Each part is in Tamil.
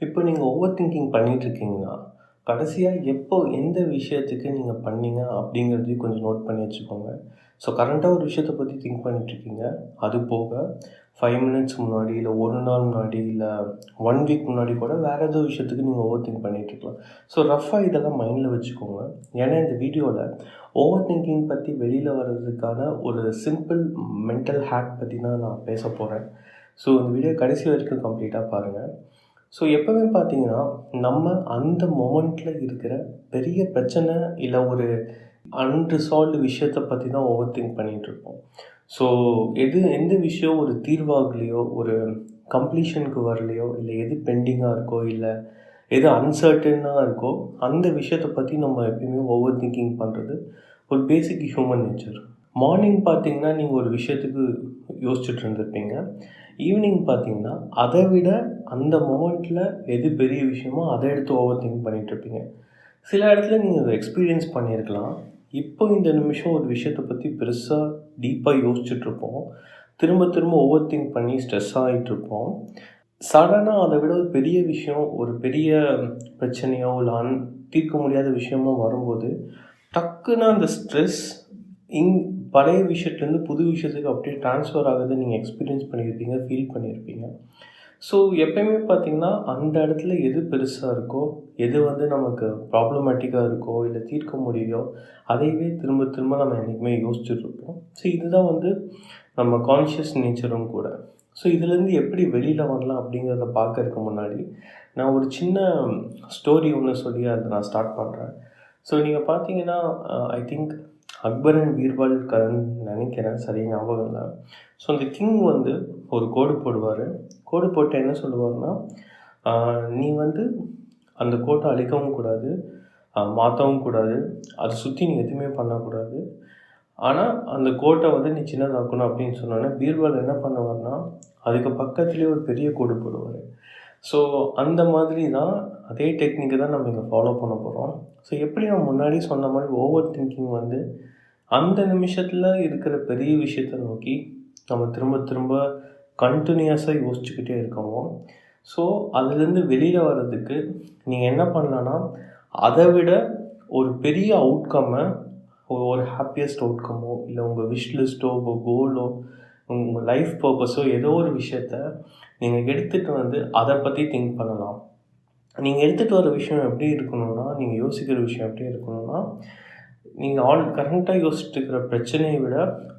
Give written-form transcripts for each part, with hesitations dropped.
இப்போ நீங்க ஓவர் திங்கிங் பண்ணிட்டுருக்கீங்கன்னா, கடைசியா எப்போ எந்த விஷயத்துக்கு நீங்க பண்ணீங்க அப்படிங்கிறதையும் கொஞ்சம் நோட் பண்ணி வச்சுக்கோங்க. ஸோ கரண்ட்டா ஒரு விஷயத்த பத்தி திங்க் பண்ணிட்டுருக்கீங்க. அது போக 5 மினிட்ஸ் முன்னாடி, இல்ல 1 நாள் முன்னாடி, இல்ல 1 வீக் முன்னாடி கூட வேற ஏதோ விஷயத்துக்கு நீங்க ஓவர் திங்க் பண்ணிட்டுருக்கலாம். ஸோ ரஃப்பா இதெல்லாம் மைண்ட்ல வச்சுக்கோங்க. ஏன்னா இந்த வீடியோல ஓவர் திங்கிங் பத்தி வெளியில வர்றதுக்கான ஒரு சிம்பிள் மென்டல் ஹேக் பத்தி தான் நான் பேச போறேன். ஸோ இந்த வீடியோ கடைசி வரைக்கும் கம்ப்ளீட்டா பாருங்க. ஸோ எப்பவுமே பார்த்தீங்கன்னா, நம்ம அந்த மொமெண்ட்ல இருக்கிற பெரிய பிரச்சனை, இல்ல ஒரு அன்ரிசால்வ்டு விஷயத்த பத்தி தான் ஓவர் திங்க் பண்ணிட்டுருப்போம். ஸோ எந்த விஷயம் ஒரு தீர்வாகலையோ, ஒரு கம்ப்ளீஷனுக்கு வரலையோ, இல்ல எது பெண்டிங்கா இருக்கோ, இல்ல எது அன்சர்டனா இருக்கோ, அந்த விஷயத்த பத்தி நம்ம எப்பயுமே ஓவர் திங்கிங் பண்றது ஒரு பேசிக் ஹியூமன் நேச்சர். மார்னிங் பார்த்தீங்கன்னா, நீங்க ஒரு விஷயத்துக்கு யோசிச்சுட்டு இருந்திருப்பீங்க. ஈவினிங் பார்த்தீங்கன்னா, அத விட அந்த மொமெண்ட்ல எது பெரிய விஷயமோ, அத எடுத்து ஓவர் திங்க் பண்ணிட்டுருப்பீங்க. சில இடத்துல நீங்க அத எக்ஸ்பீரியன்ஸ் பண்ணியிருக்கலாம். இப்போ இந்த நிமிஷம் ஒரு விஷயத்த பத்தி பெருசா, டீப்பா யோசிச்சுட்ருப்போம். திரும்ப திரும்ப ஓவர் திங்க் பண்ணி ஸ்ட்ரெஸ் ஆயிட்டுருப்போம். சடனா அத விட ஒரு பெரிய விஷயம், ஒரு பெரிய பிரச்சனையோ, இல்ல தீர்க்க முடியாத விஷயமோ வரும்போது, டக்குன்னு அந்த ஸ்ட்ரெஸ் இங் பழைய விஷயத்துலேருந்து புது விஷயத்துக்கு அப்படியே ட்ரான்ஸ்ஃபர் ஆகுறத நீங்க எக்ஸ்பீரியன்ஸ் பண்ணியிருப்பீங்க, ஃபீல் பண்ணியிருப்பீங்க. ஸோ எப்பயுமே பார்த்தீங்கன்னா, அந்த இடத்துல எது பெருசா இருக்கோ, எது வந்து நமக்கு ப்ராப்ளமேட்டிக்கா இருக்கோ, இல்ல தீர்க்க முடியலையோ, அதையவே திரும்ப திரும்ப நம்ம என்னைக்குமே யோசிச்சுட்ருப்போம். ஸோ இதுதான் வந்து நம்ம கான்ஷியஸ் நேச்சரும் கூட. ஸோ இதுலேருந்து எப்படி வெளியில வரலாம் அப்படிங்கிறத பார்க்கறதுக்கு முன்னாடி, நான் ஒரு சின்ன ஸ்டோரி ஒண்ணு சொல்லி அத நான் ஸ்டார்ட் பண்றேன். ஸோ நீங்க பார்த்தீங்கன்னா, I think Akbar and Birbal கதைன்னு நினைக்கிறேன். சரியா ஞாபகம் இல்ல. ஸோ அந்த கிங் வந்து ஒரு கோடு போடுவாரு. கோடு போட்டு என்ன சொல்லுவாருன்னா, "ஆ நீ வந்து அந்த கோட்ட அழிக்கவும் கூடாது, மாத்தவும் கூடாது. அத சுத்தி நீ எதுவுமே பண்ணக்கூடாது. ஆனா, அந்த கோட்ட வந்து நீ சின்னதாக்கணும்." அப்படின்னு சொன்னோனே, பீர்பால் என்ன பண்ணுவார்ன்னா, அதுக்கு பக்கத்திலேயே ஒரு பெரிய கோடு போடுவாரு. ஸோ அந்த மாதிரி தான் அதே டெக்னிக்க தான் நம்ம இங்க ஃபாலோ பண்ண போறோம். ஸோ எப்படி நான் முன்னாடி சொன்ன மாரி ஓவர் திங்கிங் வந்து அந்த நிமிஷத்துல இருக்கிற பெரிய விஷயத்த நோக்கி நம்ம திரும்ப திரும்ப கன்டினியூஸா யோசிச்சுக்கிட்டே இருக்கோமோ, ஸோ அதுலேருந்து வெளியில வர்றதுக்கு நீங்க என்ன பண்ணலான்னா, அத விட ஒரு பெரிய அவுட்கம்ம ஒரு ஹாப்பியஸ்ட் அவுட்கம்மோ, இல்ல உங்க விஷ் லிஸ்ட்டோ, உங்க கோலோ, உங்க லைஃப் பர்ப்பஸோ ஏதோ ஒரு விஷயத்த நீங்க எடுத்துட்டு வந்து அத பத்தி திங்க் பண்ணலாம். நீங்க எடுத்துட்டு வர விஷயம் எப்படி இருக்கணும்னா, நீங்க யோசிக்கிற விஷயம் எப்படி இருக்கணும்னா, நீங்க கரண்ட்டா யோசிச்சுட்டு இருக்கிற பிரச்சனைய விட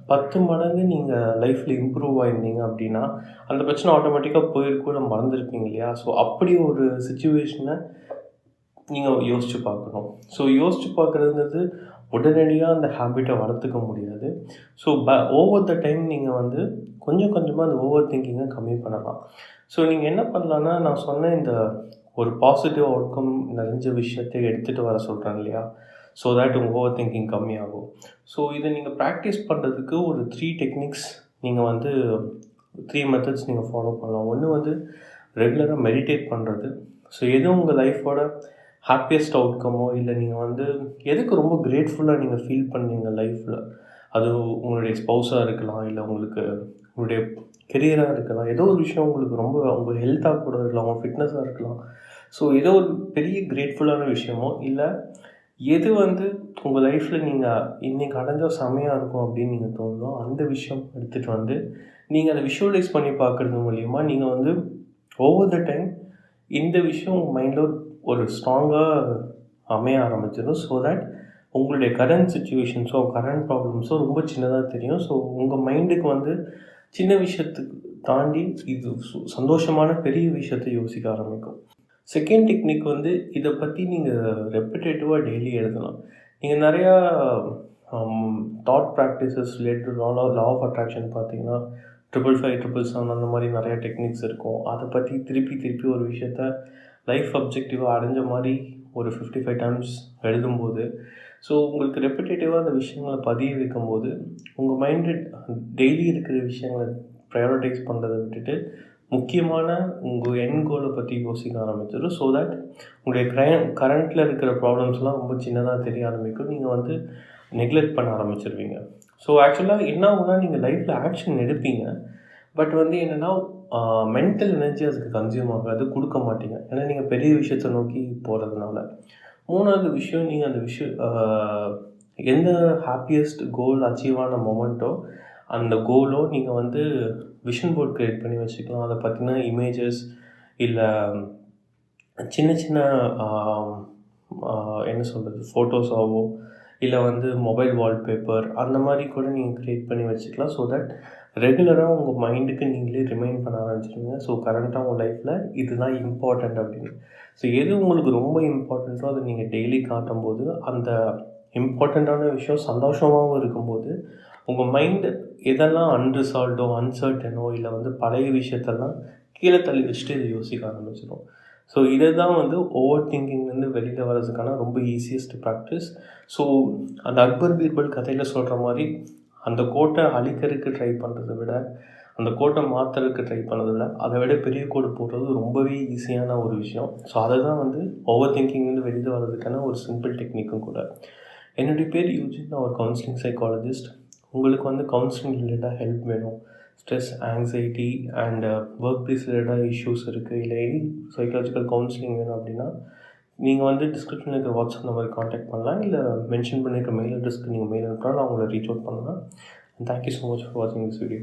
10 மடங்கு நீங்க லைஃப்ல இம்ப்ரூவ் ஆயிருந்தீங்க அப்படின்னா, அந்த பிரச்சனை ஆட்டோமேட்டிக்கா போயிருக்கும், இல்ல மறந்திருப்பீங்க இல்லையா? ஸோ அப்படி ஒரு சிச்சுவேஷன நீங்க யோசிச்சு பார்க்கணும். ஸோ யோசிச்சு பார்க்குறதுங்கிறது உடனடியா அந்த ஹேபிட்ட வளர்த்துக்க முடியாது. ஸோ ஓவர் த டைம் நீங்க வந்து கொஞ்சம் கொஞ்சமா அந்த ஓவர் திங்கிங்கை கம்மி பண்ணலாம். ஸோ நீங்க என்ன பண்ணலான்னா, நான் சொன்ன இந்த ஒரு பாசிட்டிவ் அவுட்கம் நிறைஞ்ச விஷயத்தை எடுத்துட்டு வர சொல்றேன் இல்லையா? ஸோ தட் உங்க ஓவர் திங்கிங் கம்மியாகும். ஸோ இத நீங்க பிராக்டிஸ் பண்றதுக்கு ஒரு 3 டெக்னிக்ஸ் நீங்க வந்து 3 மெத்தட்ஸ் நீங்க ஃபாலோ பண்ணலாம். ஒண்ணு வந்து ரெகுலரா மெடிடேட் பண்றது. ஸோ எது உங்க லைஃபோட ஹாப்பியஸ்ட் அவுட்கமோ, இல்ல நீங்க வந்து எதுக்கு ரொம்ப கிரேட்ஃபுல்லா நீங்க ஃபீல் பண்ணீங்க லைஃப்ல. அது உங்களுடைய ஸ்பௌஸா இருக்கலாம், இல்ல உங்களுக்கு உங்களுடைய கெரியரா இருக்கலாம். ஏதோ ஒரு விஷயம் உங்களுக்கு ரொம்ப உங்க ஹெல்த்தா கூட இருக்கலாம், உங்க ஃபிட்னஸா இருக்கலாம். ஸோ ஏதோ ஒரு பெரிய கிரேட்ஃபுல்லான விஷயமோ, இல்ல எது வந்து உங்க லைஃப்ல நீங்க இன்னைக்கு அடைஞ்சா செம்மையா இருக்கும் அப்படின்னு நீங்க தோணுதோ, அந்த விஷயம் எடுத்துட்டு வந்து, நீங்க அத விஷுவலைஸ் பண்ணி பார்க்கறது மூலியமா, நீங்க வந்து ஓவர் த டைம் இந்த விஷயம் உங்க மைண்ட்ல ஒரு ஸ்ட்ராங்கா அமைய ஆரம்பிச்சிடும். ஸோ தட் உங்களுடைய கரண்ட் சிச்சுவேஷன்ஸோ, கரண்ட் ப்ராப்ளம்ஸோ ரொம்ப சின்னதா தெரியும். ஸோ உங்க மைண்டுக்கு வந்து சின்ன விஷயத்துக்கு தாண்டி இது சந்தோஷமான பெரிய விஷயத்த யோசிக்க ஆரம்பிக்கும். செகண்ட் டெக்னிக் வந்து இத பத்தி நீங்க ரெப்பிட்டேட்டிவா டெய்லி எழுதலாம். நீங்க நெறையா thought practices related law of attraction பார்த்தீங்கன்னா, 555, 777 அந்த மாரி நெறைய டெக்னிக்ஸ் இருக்கும். அத பத்தி திருப்பி திருப்பி ஒரு விஷயத்த லைஃப் அப்ஜெக்டிவா அடைஞ்ச மாரி ஒரு 55 டைம்ஸ் எழுதும்போது, ஸோ உங்களுக்கு ரெப்பிட்டேட்டிவா அந்த விஷயங்கள பதிய வைக்கும்போது, உங்க மைண்டு டெய்லி இருக்கிற விஷயங்கள ப்ரையாரிட்டைஸ் பண்றத விட்டுட்டு, முக்கியமான உங்க எண்ட் கோல பத்தி யோசிக்க ஆரம்பிச்சிடும். ஸோ தட் உங்களுடைய கரண்ட்ல இருக்கிற ப்ராப்ளம்ஸ்லாம் ரொம்ப சின்னதா தெரிய ஆரம்பிக்கும். நீங்க வந்து நெக்லெக்ட் பண்ண ஆரம்பிச்சுருவீங்க. ஸோ ஆக்சுவலா என்ன ஆகும்னா, நீங்க லைஃப்ல ஆக்ஷன் எடுப்பீங்க. பட் வந்து என்னன்னா, மென்டல் எனர்ஜி அதுக்கு கன்சியூம் ஆகாது, குடுக்க மாட்டீங்க. ஏன்னா நீங்க பெரிய விஷயத்த நோக்கி போறதுனால. 3வது விஷயம் நீங்க அந்த விஷயம் எந்த ஹாப்பியஸ்ட் கோல் அச்சீவ் ஆன மொமெண்ட்டோ, அந்த கோலோ நீங்க வந்து விஷன் போர்ட் கிரியேட் பண்ணி வச்சுக்கலாம். அத பத்தின இமேஜஸ் இல்ல சின்ன சின்ன ஆம் ஆ என்ன சொல்றது? ஃபோட்டோஸாவோ, இல்ல வந்து மொபைல் வால்பேப்பர் அந்த மாரி கூட நீங்க கிரியேட் பண்ணி வச்சுக்கலாம். ஸோ தட் ரெகுலரா உங்க மைண்டுக்கு நீங்களே ரிமைண்ட் பண்ண ஆரம்பிச்சுருவீங்க. ஸோ கரண்ட்டா உங்க லைஃப்ல இதுதான் இம்பார்ட்டன்ட் அப்படின்னு. ஸோ எது உங்களுக்கு ரொம்ப இம்பார்ட்டன்ட்டோ அத நீங்க டெய்லி காட்டும்போது, அந்த இம்பார்ட்டன்ட்டான விஷயம் சந்தோஷமாவும் இருக்கும்போது, உங்க மைண்டு எதெல்லாம் அன்ரிசால்வ்டோ, அன்சர்டனோ இல்ல வந்து பழைய விஷயத்தெல்லாம் கீழ தள்ளி வச்சுட்டு இத யோசிக்க ஆரம்பிச்சுரும். ஸோ இத தான் வந்து ஓவர் திங்கிங்லேருந்து வெளியில வர்றதுக்கான ரொம்ப ஈஸியஸ்ட் ப்ராக்டிஸ். ஸோ அந்த அக்பர், பீர்பல் கதையில சொல்ற மாரி, அந்த கோட்ட அழிக்கிறதுக்கு ட்ரை பண்றத விட, அந்த கோட்ட மாத்துறதுக்கு ட்ரை பண்ணத விட, அத விட பெரிய கோடு போடுறது ரொம்பவே ஈஸியான ஒரு விஷயம். ஸோ அத தான் வந்து ஓவர் திங்கிங்லேருந்து வெளியில வர்றதுக்கான ஒரு சிம்பிள் டெக்னிக்கும் கூட. என்னுடைய பேர் யூஜின். நான் ஒரு கவுன்சிலிங் சைக்காலஜிஸ்ட். உங்களுக்கு வந்து கவுன்சிலிங் ரிலேட்டடா ஹெல்ப் வேணும். Stress, anxiety and work place ரிலேட்டடா இஷ்யூஸ் இருக்குது. இல்லை எனி சைக்காலஜிக்கல் கவுன்சிலிங் வேணும் அப்படின்னா, நீங்கள் வந்து டிஸ்கிரிப்ஷனில் இருக்கிற வாட்ஸ்அப் நம்பருக்கு காண்டாக்ட் பண்ணலாம். இல்லை மென்ஷன் பண்ணியிருக்க மெயில் அட்ரஸ்க்கு நீங்கள் மெயில் அனுப்பினா நான் உங்களை ரீச் அவுட் பண்ணலாம். தேங்க்யூ ஸோ மச் ஃபார் வாட்சிங் திஸ் வீடியோ.